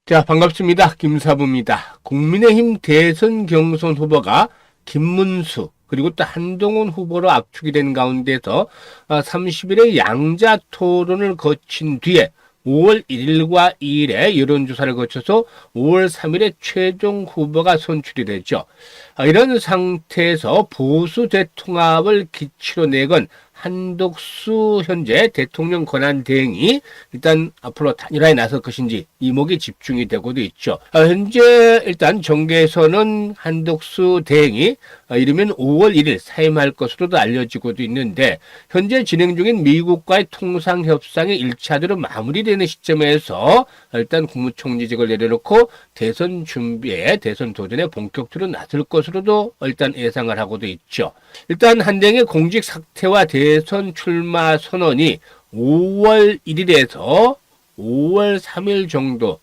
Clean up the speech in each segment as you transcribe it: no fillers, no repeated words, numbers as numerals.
자, 반갑습니다. 김사부입니다. 국민의힘 대선 경선 후보가 김문수 그리고 또 한동훈 후보로 압축이 된 가운데서 30일에 양자 토론을 거친 뒤에 5월 1일과 2일에 여론조사를 거쳐서 5월 3일에 최종 후보가 선출이 되죠. 이런 상태에서 보수 대통합을 기치로 내건 한덕수 현재 대통령 권한 대행이 일단 앞으로 단일화에 나설 것인지 이목이 집중이 되고도 있죠. 현재 일단 정계에서는 한덕수 대행이 이르면 5월 1일 사임할 것으로도 알려지고도 있는데, 현재 진행 중인 미국과의 통상협상이 1차적으로 마무리되는 시점에서 일단 국무총리직을 내려놓고 대선 준비에, 대선 도전에 본격적으로 나설 것으로도 일단 예상을 하고도 있죠. 일단 한대행의 공직 사퇴와 대선 출마 선언이 5월 1일에서 5월 3일 정도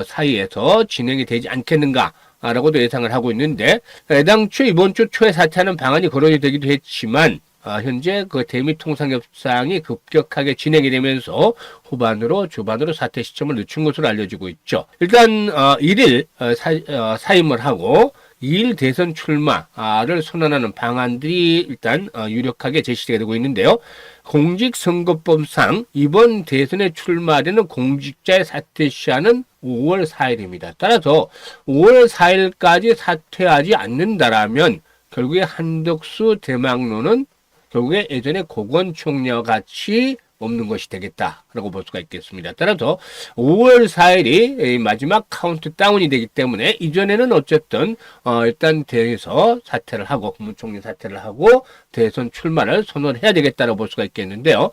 사이에서 진행이 되지 않겠는가 라고도 예상을 하고 있는데, 애당초 이번 주 초에 사퇴하는 방안이 거론이 되기도 했지만 현재 그 대미 통상협상이 급격하게 진행이 되면서 후반으로 주반으로 사퇴 시점을 늦춘 것으로 알려지고 있죠. 일단 1일 사임을 하고 2일 대선 출마를 선언하는 방안들이 일단 유력하게 제시가 되고 있는데요. 공직선거법상 이번 대선에 출마되는 공직자의 사퇴 시한은 5월 4일입니다. 따라서 5월 4일까지 사퇴하지 않는다라면 결국에 한덕수 대망론은 결국에 예전에 고건 총리와 같이 없는 것이 되겠다라고 볼 수가 있겠습니다. 따라서 5월 4일이 마지막 카운트다운이 되기 때문에 이전에는 어쨌든 일단 대에서 사퇴를 하고 국무총리 사퇴를 하고 대선 출마를 선언해야 되겠다라고 볼 수가 있겠는데요.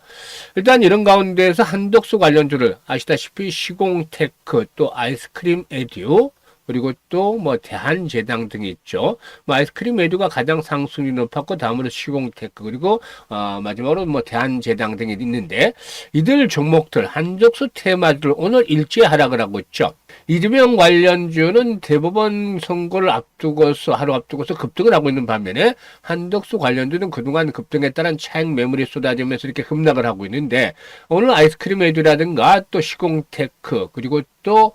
일단 이런 가운데에서 한덕수 관련주를 아시다시피 시공테크, 또 아이스크림 에듀, 그리고 또 대한제당 등이 있죠. 아이스크림 에듀가 가장 상승률이 높았고, 다음으로 시공테크, 그리고 마지막으로 대한제당 등이 있는데, 이들 종목들 한덕수 테마주를 오늘 일제히 하락을 하고 있죠. 이재명 관련주는 대법원 선거를 앞두고서 하루 앞두고서 급등을 하고 있는 반면에 한덕수 관련주는 그동안 급등에 따른 차익 매물이 쏟아지면서 이렇게 급락을 하고 있는데, 오늘 아이스크림 에듀라든가 또 시공테크, 그리고 또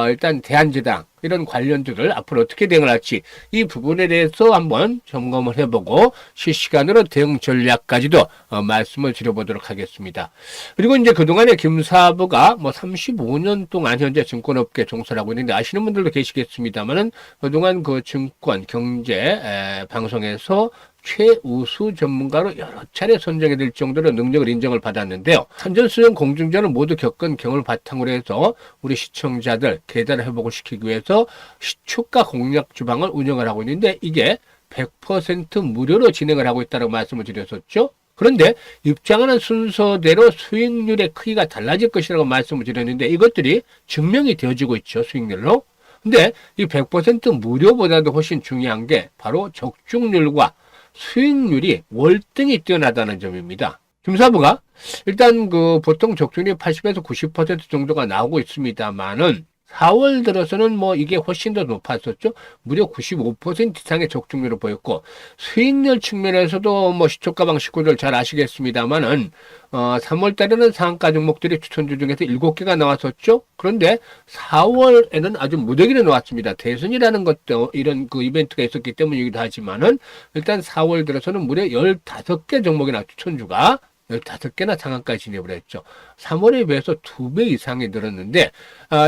일단 대한제당 이런 관련주를 앞으로 어떻게 대응을 할지 이 부분에 대해서 한번 점검을 해보고 실시간으로 대응 전략까지도 말씀을 드려보도록 하겠습니다. 그리고 이제 그동안에 김사부가 35년 동안 현재 증권업계 종사를 하고 있는데, 아시는 분들도 계시겠습니다만은 그동안 그 증권 경제 방송에서 최우수 전문가로 여러 차례 선정이 될 정도로 능력을 인정을 받았는데요. 선전수전 공중전을 모두 겪은 경험을 바탕으로 해서 우리 시청자들 계좌 회복을 시키기 위해서 시초가 공략 주방을 운영을 하고 있는데, 이게 100% 무료로 진행을 하고 있다고 말씀을 드렸었죠. 그런데 입장하는 순서대로 수익률의 크기가 달라질 것이라고 말씀을 드렸는데, 이것들이 증명이 되어지고 있죠, 수익률로. 근데 이 100% 무료보다도 훨씬 중요한 게 바로 적중률과 수익률이 월등히 뛰어나다는 점입니다. 김사부가 일단 보통 적중률이 80에서 90% 정도가 나오고 있습니다만은 4월 들어서는 이게 훨씬 더 높았었죠. 무려 95% 이상의 적중률을 보였고, 수익률 측면에서도 시초가방 식구들 잘 아시겠습니다만은 3월 달에는 상한가 종목들이 추천주 중에서 7개가 나왔었죠. 그런데 4월에는 아주 무더기로 나왔습니다. 대선이라는 것도 이런 이벤트가 있었기 때문이기도 하지만은 일단 4월 들어서는 무려 15개 종목이나 추천주가 15개나 상한가에 진입을 했죠. 3월에 비해서 2배 이상이 늘었는데,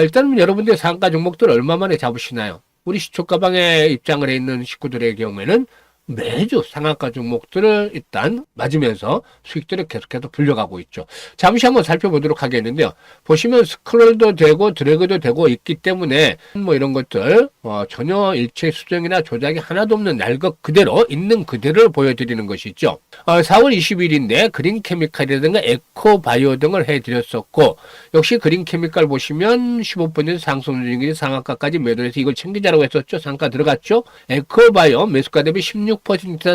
일단 여러분들 상한가 종목들 얼마 만에 잡으시나요? 우리 시초가방에 입장을 해 있는 식구들의 경우에는 매주 상한가 종목들을 일단 맞으면서 수익들을 계속해서 불려가고 있죠. 잠시 한번 살펴보도록 하겠는데요. 보시면 스크롤도 되고 드래그도 되고 있기 때문에 이런 것들 전혀 일체 수정이나 조작이 하나도 없는 날 것 그대로 있는 그대로를 보여드리는 것이죠. 4월 20일인데 그린케미칼이라든가 에코바이오 등을 해드렸었고, 역시 그린케미칼 보시면 15% 상승 중인 상한가까지 매도해서 이걸 챙기자라고 했었죠. 상한가 들어갔죠. 에코바이오 매수가 대비 16%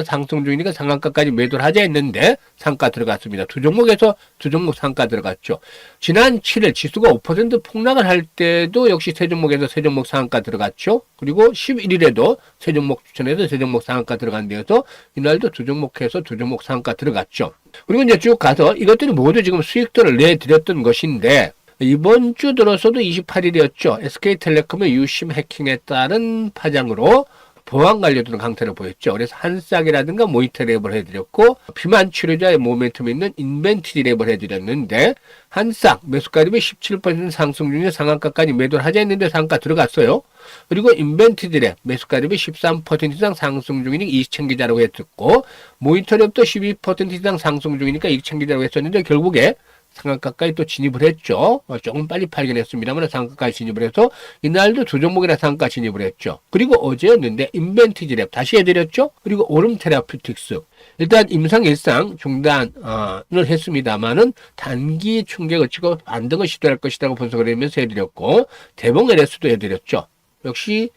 상승 중이니까 상한가까지 매도를 하자 했는데 상가 들어갔습니다. 두 종목에서 두 종목 상가 들어갔죠. 지난 7일 지수가 5% 폭락을 할 때도 역시 세 종목에서 세 종목 상한가 들어갔죠. 그리고 11일에도 세 종목 추천해서 세 종목 상한가 들어간 데여서 이날도 두 종목해서 두 종목 상한가 들어갔죠. 그리고 이제 쭉 가서 이것들이 모두 지금 수익들을 내드렸던 것인데, 이번 주 들어서도 28일이었죠. SK텔레콤의 유심 해킹에 따른 파장으로 보안 관련주는 강세를 보였죠. 그래서 한싹이라든가 모니터랩을 해드렸고, 비만 치료자의 모멘텀 있는 인벤티랩을 해드렸는데, 한싹 매수가림이 17% 상승 중에 상한가까지 매도를 하자 했는데 상한가 들어갔어요. 그리고 인벤티랩 매수가림이 13% 이상 상승 중이니 이익 챙기자라고 했었고, 모니터랩도 12% 이상 상승 중이니까 이익 챙기자라고 했었는데, 결국에 상한가까지 또 진입을 했죠. 조금 빨리 팔긴 했습니다만 상한가까지 진입을 해서 이날도 두 종목이나 상한가 진입을 했죠. 그리고 어제였는데 인벤티지랩 다시 해드렸죠. 그리고 오름 테라퓨틱스 일단 임상 일상 중단을 했습니다만은 단기 충격을 치고 반등을 시도할 것이라고 분석을 하면서 해드렸고 대봉 LS도 해드렸죠. 역시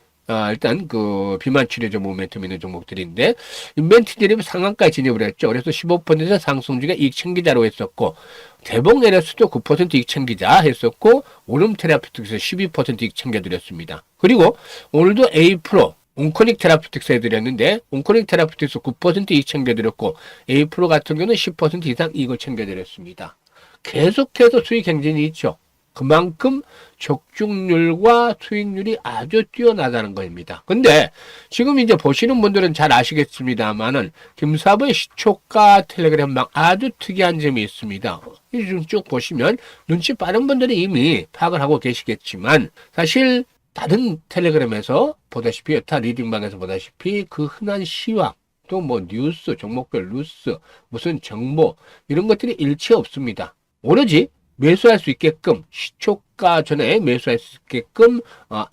일단 그 비만 치료제 모멘텀 있는 종목들인데 인벤티지랩이 상한가에 진입을 했죠. 그래서 15% 상승 중에 이익 챙기자로 했었고 대봉 LS도 9% 이익 챙기자 했었고 오름 테라퓨틱스 12% 이익 챙겨드렸습니다. 그리고 오늘도 A프로 온코닉 테라퓨틱스 해드렸는데 온코닉 테라퓨틱스 9% 이익 챙겨드렸고 A프로 같은 경우는 10% 이상 이익을 챙겨드렸습니다. 계속해서 수익 행진이 있죠. 그만큼 적중률과 수익률이 아주 뛰어나다는 겁니다. 근데 지금 이제 보시는 분들은 잘 아시겠습니다만은 김사부의 시초가 텔레그램방 아주 특이한 점이 있습니다. 지금 쭉 보시면 눈치 빠른 분들이 이미 파악을 하고 계시겠지만 사실 다른 텔레그램에서 보다시피 여타 리딩방에서 보다시피 그 흔한 시황 또 뭐 뉴스 종목별 뉴스 무슨 정보 이런 것들이 일체 없습니다. 오로지 매수할 수 있게끔 시초가 전에 매수할 수 있게끔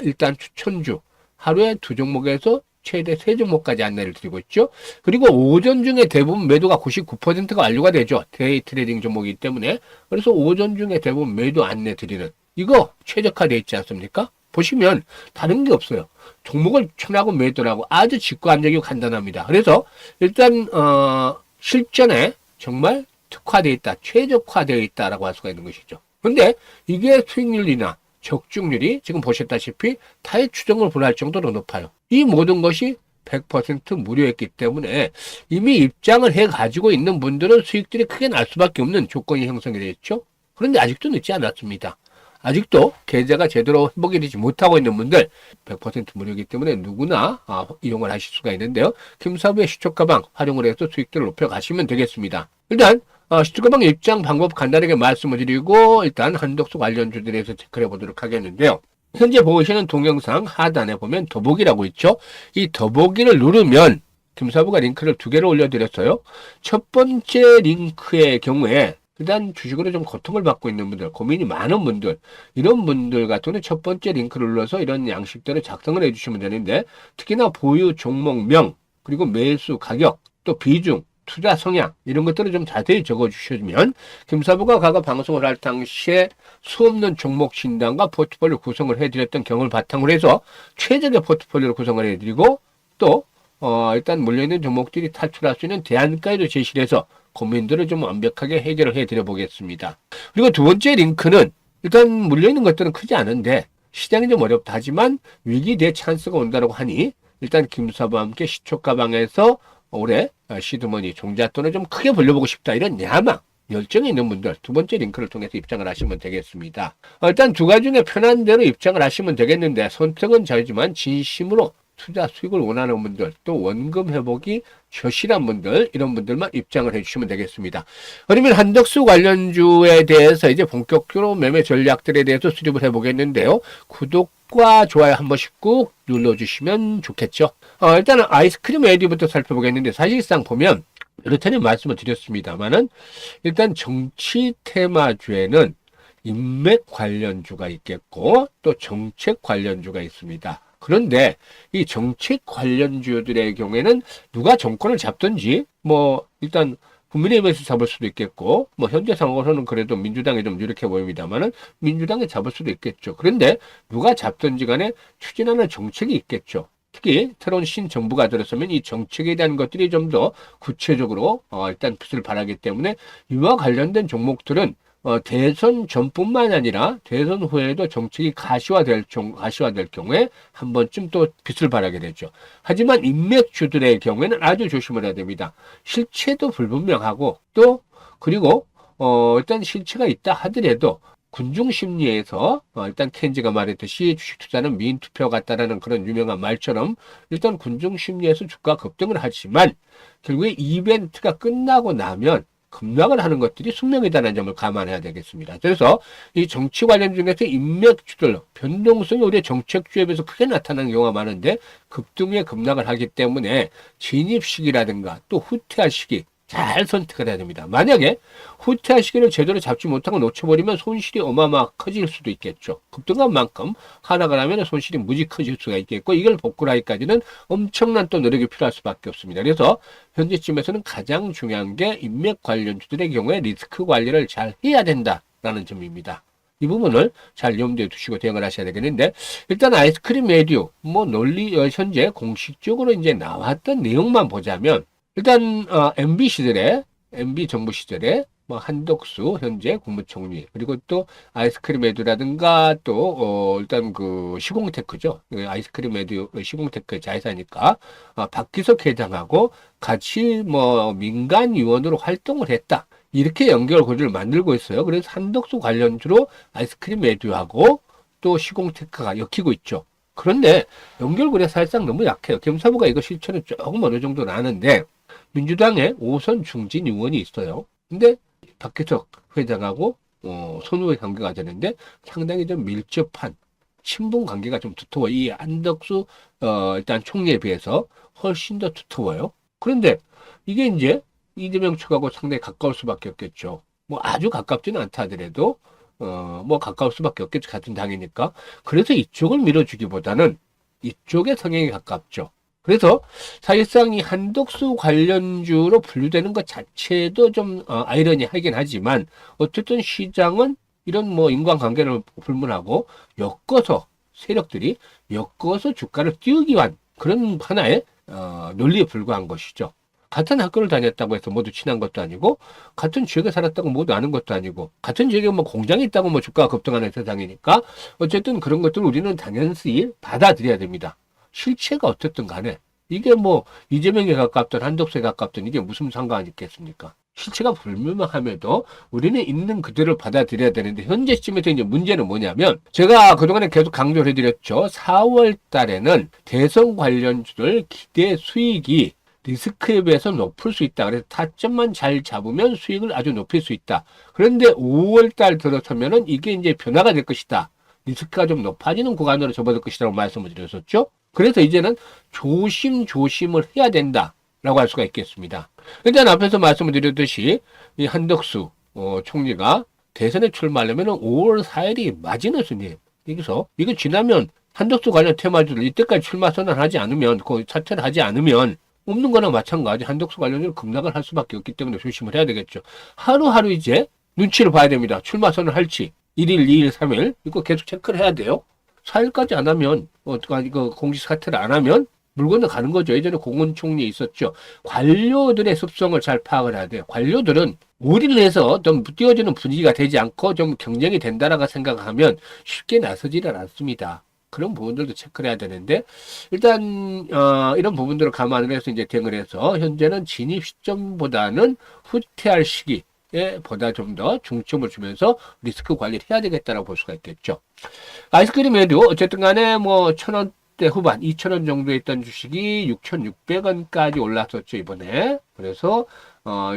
일단 추천주 하루에 2종목에서 최대 3종목까지 안내를 드리고 있죠. 그리고 오전 중에 대부분 매도가 99%가 완료가 되죠. 데이 트레이딩 종목이기 때문에. 그래서 오전 중에 대부분 매도 안내 드리는 이거 최적화되어 있지 않습니까? 보시면 다른 게 없어요. 종목을 천하고 매도하고 아주 직관적이고 간단합니다. 그래서 일단 실전에 정말 특화되어 있다, 최적화되어 있다라고 할 수가 있는 것이죠. 근데 이게 수익률이나 적중률이 지금 보셨다시피 타의 추정을 불허할 정도로 높아요. 이 모든 것이 100% 무료였기 때문에 이미 입장을 해가지고 있는 분들은 수익들이 크게 날 수밖에 없는 조건이 형성이 되었죠. 그런데 아직도 늦지 않았습니다. 아직도 계좌가 제대로 회복이 되지 못하고 있는 분들 100% 무료이기 때문에 누구나 이용을 하실 수가 있는데요. 김사부의 시초가방 활용을 해서 수익들을 높여가시면 되겠습니다. 일단 시초가방 입장 방법 간단하게 말씀을 드리고 일단 한덕수 관련주들에 대해서 체크를 해보도록 하겠는데요. 현재 보시는 동영상 하단에 보면 더보기라고 있죠. 이 더보기를 누르면 김사부가 링크를 2개를 올려드렸어요. 첫 번째 링크의 경우에 일단 주식으로 좀 고통을 받고 있는 분들, 고민이 많은 분들, 이런 분들 같은 경우는 첫 번째 링크를 눌러서 이런 양식들을 작성을 해주시면 되는데 특히나 보유 종목명, 그리고 매수 가격, 또 비중, 투자 성향 이런 것들을 좀 자세히 적어주시면 김사부가 과거 방송을 할 당시에 수없는 종목 진단과 포트폴리오 구성을 해드렸던 경험을 바탕으로 해서 최적의 포트폴리오를 구성을 해드리고 또 일단 물려있는 종목들이 탈출할 수 있는 대안까지도 제시를 해서 고민들을 좀 완벽하게 해결을 해드려 보겠습니다. 그리고 두 번째 링크는 일단 물려있는 것들은 크지 않은데 시장이 좀 어렵다 하지만 위기 대 찬스가 온다고 하니 일단 김사부와 함께 시초가방에서 올해 시드머니 종잣돈을 좀 크게 벌려보고 싶다 이런 야망 열정이 있는 분들 두 번째 링크를 통해서 입장을 하시면 되겠습니다. 일단 두 가지 중에 편한 대로 입장을 하시면 되겠는데 선택은 자유지만 진심으로 투자 수익을 원하는 분들 또 원금 회복이 절실한 분들 이런 분들만 입장을 해주시면 되겠습니다. 그러면 한덕수 관련주에 대해서 이제 본격적으로 매매 전략들에 대해서 수립을 해보겠는데요. 구독과 좋아요 한 번씩 꾹 눌러주시면 좋겠죠. 일단은 아이스크림 AD부터 살펴보겠는데 사실상 보면 이렇다니 말씀을 드렸습니다만은 일단 정치 테마주에는 인맥 관련주가 있겠고 또 정책 관련주가 있습니다. 그런데 이 정책 관련주들의 경우에는 누가 정권을 잡든지 뭐 일단 국민의힘에서 잡을 수도 있겠고 뭐 현재 상황으로는 그래도 민주당이 좀 유력해 보입니다만은 민주당이 잡을 수도 있겠죠. 그런데 누가 잡든지 간에 추진하는 정책이 있겠죠. 특히 새로운 신정부가 들어서면 이 정책에 대한 것들이 좀 더 구체적으로 일단 빛을 발하기 때문에 이와 관련된 종목들은 대선 전뿐만 아니라 대선 후에도 정책이 가시화될 경우에 한 번쯤 또 빛을 발하게 되죠. 하지만 인맥주들의 경우에는 아주 조심을 해야 됩니다. 실체도 불분명하고 또 그리고 일단 실체가 있다 하더라도 군중 심리에서 일단 켄지가 말했듯이 주식 투자는 미인 투표 같다라는 그런 유명한 말처럼 일단 군중 심리에서 주가 급등을 하지만 결국에 이벤트가 끝나고 나면 급락을 하는 것들이 숙명이다라는 점을 감안해야 되겠습니다. 그래서 이 정치 관련 중에서 인맥주들 변동성이 우리의 정책주에 비해서 크게 나타나는 경우가 많은데 급등에 급락을 하기 때문에 진입 시기라든가 또 후퇴할 시기 잘 선택을 해야 됩니다. 만약에 후퇴할 시기를 제대로 잡지 못하고 놓쳐버리면 손실이 어마어마하게 커질 수도 있겠죠. 급등한 만큼 하락을 하면 손실이 무지 커질 수가 있겠고 이걸 복구를 하기까지는 엄청난 또 노력이 필요할 수밖에 없습니다. 그래서 현재쯤에서는 가장 중요한 게 인맥 관련주들의 경우에 리스크 관리를 잘 해야 된다라는 점입니다. 이 부분을 잘 염두에 두시고 대응을 하셔야 되겠는데 일단 아이스크림 메디오 뭐 논리 현재 공식적으로 이제 나왔던 내용만 보자면 일단 MB 시절에 MB 정부 시절에 뭐 한덕수 현재 국무총리 그리고 또 아이스크림 에듀라든가 또 일단 그 시공테크죠 아이스크림 에듀 시공테크 자회사니까 박기석 회장하고 같이 뭐 민간 위원으로 활동을 했다 이렇게 연결고리를 만들고 있어요. 그래서 한덕수 관련주로 아이스크림 에듀하고 또 시공테크가 엮이고 있죠. 그런데 연결고리가 사실상 너무 약해요. 겸사부가 이거 실천은 조금 어느 정도 나는데 민주당에 오선 중진 의원이 있어요. 근데 박기석 회장하고 손후의 관계가 되는데 상당히 좀 밀접한 친분 관계가 좀 두터워. 이 안덕수 일단 총리에 비해서 훨씬 더 두터워요. 그런데 이게 이제 이재명 측하고 상당히 가까울 수밖에 없겠죠. 뭐 아주 가깝지는 않다 하더라도 뭐 가까울 수밖에 없겠죠. 같은 당이니까. 그래서 이쪽을 밀어주기보다는 이쪽의 성향이 가깝죠. 그래서 사실상 이 한덕수 관련주로 분류되는 것 자체도 좀 아이러니하긴 하지만 어쨌든 시장은 이런 뭐 인과관계를 불문하고 엮어서 세력들이 엮어서 주가를 띄우기 위한 그런 하나의 논리에 불과한 것이죠. 같은 학교를 다녔다고 해서 모두 친한 것도 아니고 같은 지역에 살았다고 모두 아는 것도 아니고 같은 지역에 뭐 공장이 있다고 뭐 주가가 급등하는 세상이니까 어쨌든 그런 것들을 우리는 당연히 받아들여야 됩니다. 실체가 어쨌든 간에 이게 뭐 이재명에 가깝든 한덕수에 가깝든 이게 무슨 상관이 있겠습니까? 실체가 불명함에도 우리는 있는 그대로 받아들여야 되는데 현재 시점에서 이제 문제는 뭐냐면 제가 그동안에 계속 강조를 해드렸죠. 4월 달에는 대선 관련주들 기대 수익이 리스크에 비해서 높을 수 있다. 그래서 타점만 잘 잡으면 수익을 아주 높일 수 있다. 그런데 5월 달 들어서면은 이게 이제 변화가 될 것이다. 리스크가 좀 높아지는 구간으로 접어들 것이라고 말씀을 드렸었죠. 그래서 이제는 조심조심을 해야 된다라고 할 수가 있겠습니다. 일단 앞에서 말씀을 드렸듯이 이 한덕수 총리가 대선에 출마하려면 5월 4일이 마지노선이에요. 여기서 이거 지나면 한덕수 관련 테마주를 이때까지 출마 선언하지 않으면 그 사퇴를 하지 않으면 없는 거나 마찬가지 한덕수 관련주로 급락을 할 수밖에 없기 때문에 조심을 해야 되겠죠. 하루하루 이제 눈치를 봐야 됩니다. 출마 선언할지 1일, 2일, 3일 이거 계속 체크를 해야 돼요. 4일까지 안 하면 이거 공식 사퇴를 안 하면 물 건너 가는 거죠. 예전에 공훈총리 있었죠. 관료들의 습성을 잘 파악을 해야 돼요. 관료들은 무리를 해서 좀 띄워지는 분위기가 되지 않고 좀 경쟁이 된다라고 생각하면 쉽게 나서지를 않습니다. 그런 부분들도 체크를 해야 되는데 일단 이런 부분들을 감안을 해서 이제 대응을 해서 현재는 진입 시점보다는 후퇴할 시기 에 보다 좀 더 중점을 주면서 리스크 관리를 해야 되겠다라고 볼 수가 있겠죠. 아이스크림에도 어쨌든 간에 뭐 1,000원대 후반, 2,000원 정도 있던 주식이 6,600원까지 올랐었죠, 이번에. 그래서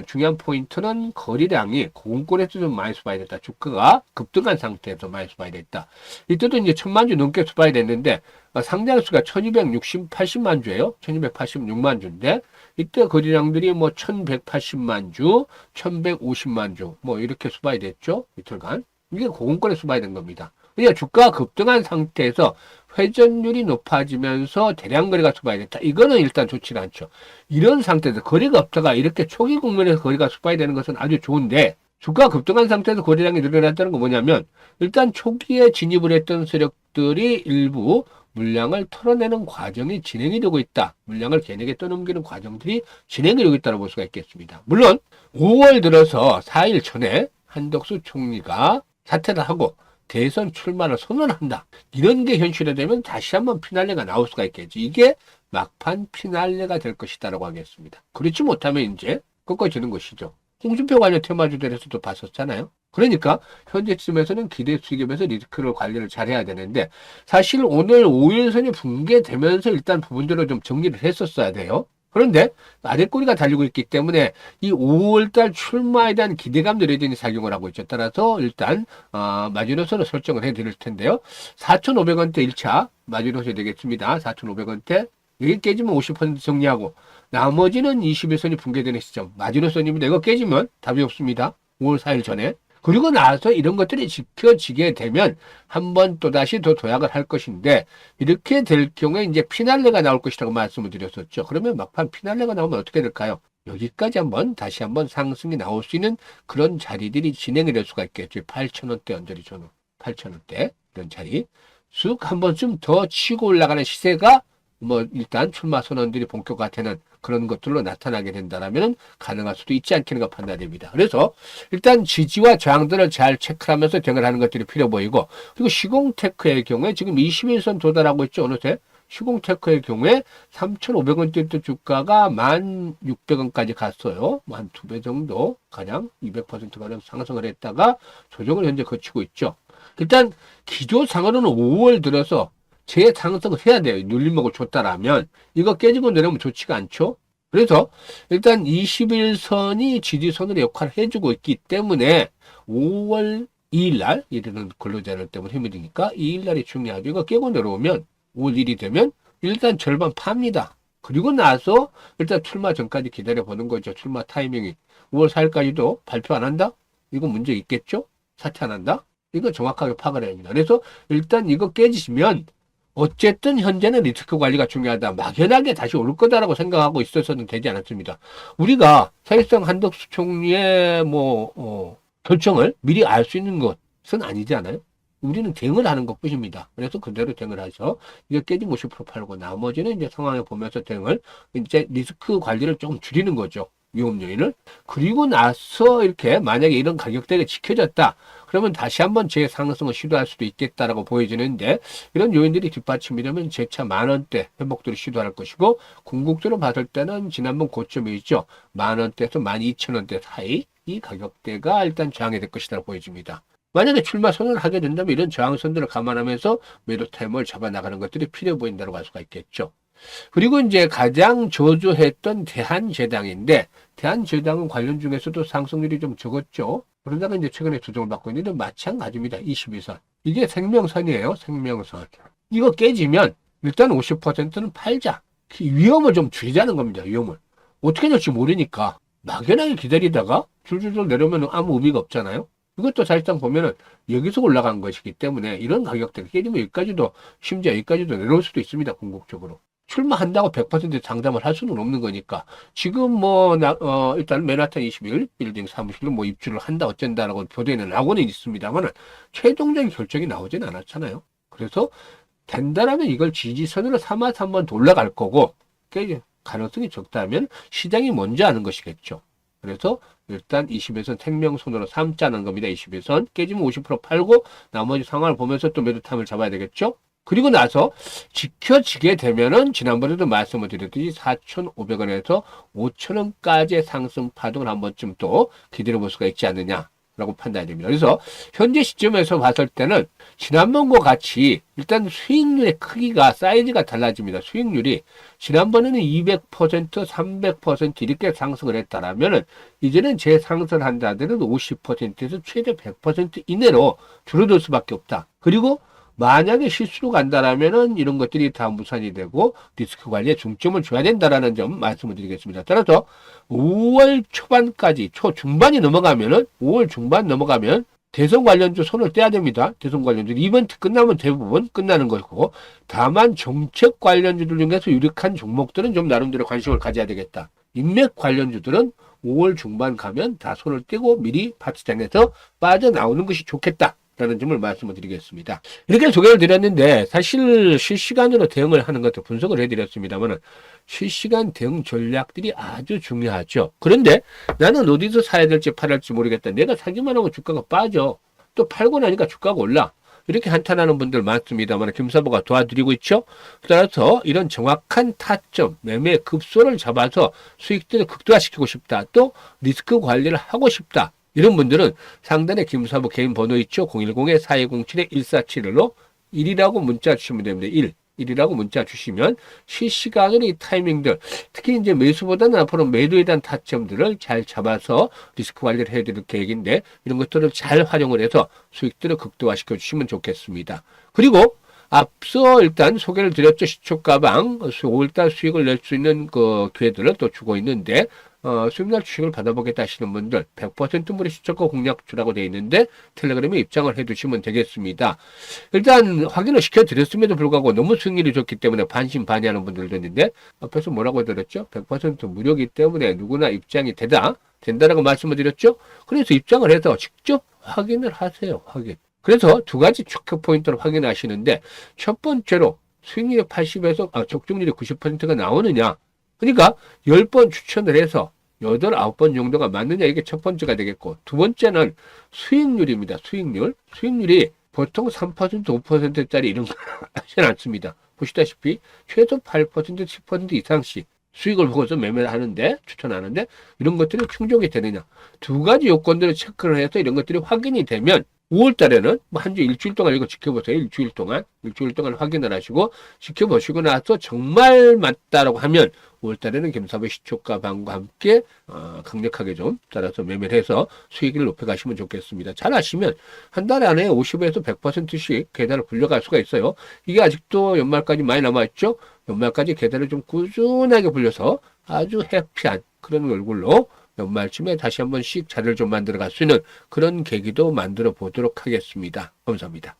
중요한 포인트는 거래량이 공군에서 좀 많이 수반이 됐다. 주가가 급등한 상태에서 많이 수반이 됐다. 이때도 이제 1,000만 주 넘게 수반이 됐는데 상장 수가 1,280만 주예요. 1,286만 주인데 이때 거래량들이 뭐 1,180만 주, 1,150만 주 뭐 이렇게 수반이 됐죠. 이틀간. 이게 고공권에 수반이 된 겁니다. 그러니까 주가가 급등한 상태에서 회전율이 높아지면서 대량 거래가 수반이 됐다. 이거는 일단 좋지 않죠. 이런 상태에서 거래가 없다가 이렇게 초기 국면에서 거래가 수반이 되는 것은 아주 좋은데 주가가 급등한 상태에서 거래량이 늘어났다는 건 뭐냐면 일단 초기에 진입을 했던 세력들이 일부 물량을 털어내는 과정이 진행이 되고 있다. 물량을 걔네게 떠넘기는 과정들이 진행이 되고 있다고 볼 수가 있겠습니다. 물론 5월 들어서 4일 전에 한덕수 총리가 사퇴를 하고 대선 출마를 선언한다. 이런 게 현실이 되면 다시 한번 피날레가 나올 수가 있겠지. 이게 막판 피날레가 될 것이다라고 하겠습니다. 그렇지 못하면 이제 꺾어지는 것이죠. 홍준표 관련 테마주들에서도 봤었잖아요. 그러니까 현재쯤에서는 기대 수익에서 리스크를 관리를 잘해야 되는데 사실 오늘 5일선이 붕괴되면서 일단 부분적으로 좀 정리를 했었어야 돼요. 그런데 아랫꼬리가 달리고 있기 때문에 이 5월달 출마에 대한 기대감들에 대한 작용을 하고 있죠. 따라서 일단 마지노선을 설정을 해드릴 텐데요. 4,500원대 1차 마지노선이 되겠습니다. 4,500원대 여기 깨지면 50% 정리하고 나머지는 21선이 붕괴되는 시점 마지노선입니다. 이거 깨지면 답이 없습니다. 5월 4일 전에. 그리고 나서 이런 것들이 지켜지게 되면 한 번 또다시 더 도약을 할 것인데 이렇게 될 경우에 이제 피날레가 나올 것이라고 말씀을 드렸었죠. 그러면 막판 피날레가 나오면 어떻게 될까요? 여기까지 다시 한번 상승이 나올 수 있는 그런 자리들이 진행이 될 수가 있겠죠. 8,000원대 언저리 저는 8,000원대 이런 자리 쑥 한 번쯤 더 치고 올라가는 시세가 뭐 일단 출마 선언들이 본격화되는 그런 것들로 나타나게 된다라면 가능할 수도 있지 않겠는가 판단됩니다. 그래서 일단 지지와 저항들을 잘 체크하면서 대응을 하는 것들이 필요 보이고 그리고 시공테크의 경우에 지금 21선 도달하고 있죠. 어느새 시공테크의 경우에 3,500원대 주가가 1,600원까지 갔어요. 한 2배 정도 가량 200%가량 상승을 했다가 조정을 현재 거치고 있죠. 일단 기조상으로는 5월 들어서 재상승을 해야 돼요. 눌림목을 줬다라면 이거 깨지고 내려오면 좋지가 않죠. 그래서 일단 21선이 지지선으로 역할을 해주고 있기 때문에 5월 2일날 이르는 근로자료 때문에 힘이 드니까 2일날이 중요하죠. 이거 깨고 내려오면 5월 1일이 되면 일단 절반 팝니다. 그리고 나서 일단 출마 전까지 기다려보는 거죠. 출마 타이밍이 5월 4일까지도 발표 안 한다? 이거 문제 있겠죠? 사퇴 안 한다? 이거 정확하게 파악을 해야 합니다. 그래서 일단 이거 깨지시면 어쨌든 현재는 리스크 관리가 중요하다. 막연하게 다시 오를 거다라고 생각하고 있어서는 되지 않았습니다. 우리가 사실상 한덕수 총리의 결정을 미리 알 수 있는 것은 아니지 않아요? 우리는 대응을 하는 것 뿐입니다. 그래서 그대로 대응을 하죠. 이거 깨지면 50% 팔고 나머지는 이제 상황을 보면서 대응을 이제 리스크 관리를 조금 줄이는 거죠. 위험 요인을. 그리고 나서 이렇게 만약에 이런 가격대가 지켜졌다. 그러면 다시 한번 재상승을 시도할 수도 있겠다라고 보여지는데 이런 요인들이 뒷받침이 되면 재차 10,000원대 회복들을 시도할 것이고 궁극적으로 봤을 때는 지난번 고점이 있죠. 10,000원대에서 12,000원대 사이 이 가격대가 일단 저항이 될 것이라고 보여집니다. 만약에 출마 선언을 하게 된다면 이런 저항선들을 감안하면서 매도 타임을 잡아나가는 것들이 필요해 보인다고 할 수가 있겠죠. 그리고 이제 가장 저조했던 대한제당인데 대한제당은 관련 중에서도 상승률이 좀 적었죠. 그러다가 이제 최근에 조정을 받고 있는데 마찬가지입니다. 22선. 이게 생명선이에요. 생명선. 이거 깨지면 일단 50%는 팔자. 위험을 좀 줄이자는 겁니다. 위험을. 어떻게 될지 모르니까 막연하게 기다리다가 줄줄줄 내려오면 아무 의미가 없잖아요. 이것도 사실상 보면은 여기서 올라간 것이기 때문에 이런 가격대가 깨지면 여기까지도 심지어 여기까지도 내려올 수도 있습니다. 궁극적으로. 출마한다고 100% 장담을 할 수는 없는 거니까 지금 일단 맨하탄 21 빌딩 사무실로 입주를 한다 어쩐다라고 보도에는 나오고는 있습니다만 최종적인 결정이 나오진 않았잖아요. 그래서 된다라면 이걸 지지선으로 삼아서 한번 올라갈 거고 가능성이 적다면 시장이 먼저 하는 것이겠죠. 그래서 일단 21선 생명선으로 삼자는 겁니다. 21선 깨지면 50% 팔고 나머지 상황을 보면서 또 매도 탐을 잡아야 되겠죠. 그리고 나서 지켜지게 되면은 지난번에도 말씀을 드렸듯이 4,500원에서 5,000원까지의 상승 파동을 한 번쯤 또 기다려 볼 수가 있지 않느냐라고 판단이 됩니다. 그래서 현재 시점에서 봤을 때는 지난번과 같이 일단 수익률의 크기가 사이즈가 달라집니다. 수익률이 지난번에는 200%, 300% 이렇게 상승을 했다라면은 이제는 재상승을 한다더라도 50%에서 최대 100% 이내로 줄어들 수밖에 없다. 그리고 만약에 실수로 간다라면은 이런 것들이 다 무산이 되고 리스크 관리에 중점을 줘야 된다라는 점 말씀을 드리겠습니다. 따라서 5월 초반까지 초중반이 넘어가면은 5월 중반 넘어가면 대선 관련주 손을 떼야 됩니다. 대선 관련주 이벤트 끝나면 대부분 끝나는 것이고 다만 정책 관련주들 중에서 유력한 종목들은 좀 나름대로 관심을 가져야 되겠다. 인맥 관련주들은 5월 중반 가면 다 손을 떼고 미리 파트장에서 빠져나오는 것이 좋겠다. 라는 점을 말씀을 드리겠습니다. 이렇게 소개를 드렸는데 사실 실시간으로 대응을 하는 것도 분석을 해드렸습니다만 실시간 대응 전략들이 아주 중요하죠. 그런데 나는 어디서 사야 될지 팔아야 할지 모르겠다. 내가 사기만 하고 주가가 빠져. 또 팔고 나니까 주가가 올라. 이렇게 한탄하는 분들 많습니다만 김사부가 도와드리고 있죠. 따라서 이런 정확한 타점, 매매 급소를 잡아서 수익들을 극대화시키고 싶다. 또 리스크 관리를 하고 싶다. 이런 분들은 상단에 김사부 개인 번호 있죠. 010-4207-1471로 1이라고 문자 주시면 됩니다. 1이라고 문자 주시면 실시간으로 이 타이밍들, 특히 이제 매수보다는 앞으로 매도에 대한 타점들을 잘 잡아서 리스크 관리를 해드릴 계획인데, 이런 것들을 잘 활용을 해서 수익들을 극대화시켜 주시면 좋겠습니다. 그리고 앞서 일단 소개를 드렸죠. 시초가방 5일달 수익을 낼 수 있는 그 기회들을 또 주고 있는데, 수익날 주식을 받아보겠다 하시는 분들 100% 무료 시초가 공략주라고 되어 있는데 텔레그램에 입장을 해두시면 되겠습니다. 일단 확인을 시켜드렸음에도 불구하고 너무 수익률이 좋기 때문에 반신반의하는 분들도 있는데, 앞에서 뭐라고 드렸죠? 100% 무료이기 때문에 누구나 입장이 된다라고 말씀을 드렸죠? 그래서 입장을 해서 직접 확인을 하세요. 확인. 그래서 두 가지 체크 포인트를 확인하시는데, 첫 번째로 수익률이 80에서 적중률이 90%가 나오느냐. 그러니까 10번 추천을 해서 8, 9번 정도가 맞느냐, 이게 첫 번째가 되겠고, 두 번째는 수익률입니다. 수익률이 보통 3%, 5%짜리 이런 거 하진 않습니다. 보시다시피 최소 8%, 10% 이상씩 수익을 보고서 매매를 하는데, 추천하는데, 이런 것들이 충족이 되느냐. 두 가지 요건들을 체크를 해서 이런 것들이 확인이 되면 5월 달에는 한 주 일주일 동안 이거 지켜보세요. 일주일 동안 확인을 하시고 지켜보시고 나서 정말 맞다라고 하면 5월 달에는 김사부 시초가 방과 함께 강력하게 좀 따라서 매매를 해서 수익을 높여가시면 좋겠습니다. 잘 하시면 한 달 안에 50에서 100%씩 계단을 굴려갈 수가 있어요. 이게 아직도 연말까지 많이 남아있죠. 연말까지 계단을 좀 꾸준하게 굴려서 아주 해피한 그런 얼굴로 연말쯤에 다시 한 번씩 자리를 좀 만들어 갈 수 있는 그런 계기도 만들어 보도록 하겠습니다. 감사합니다.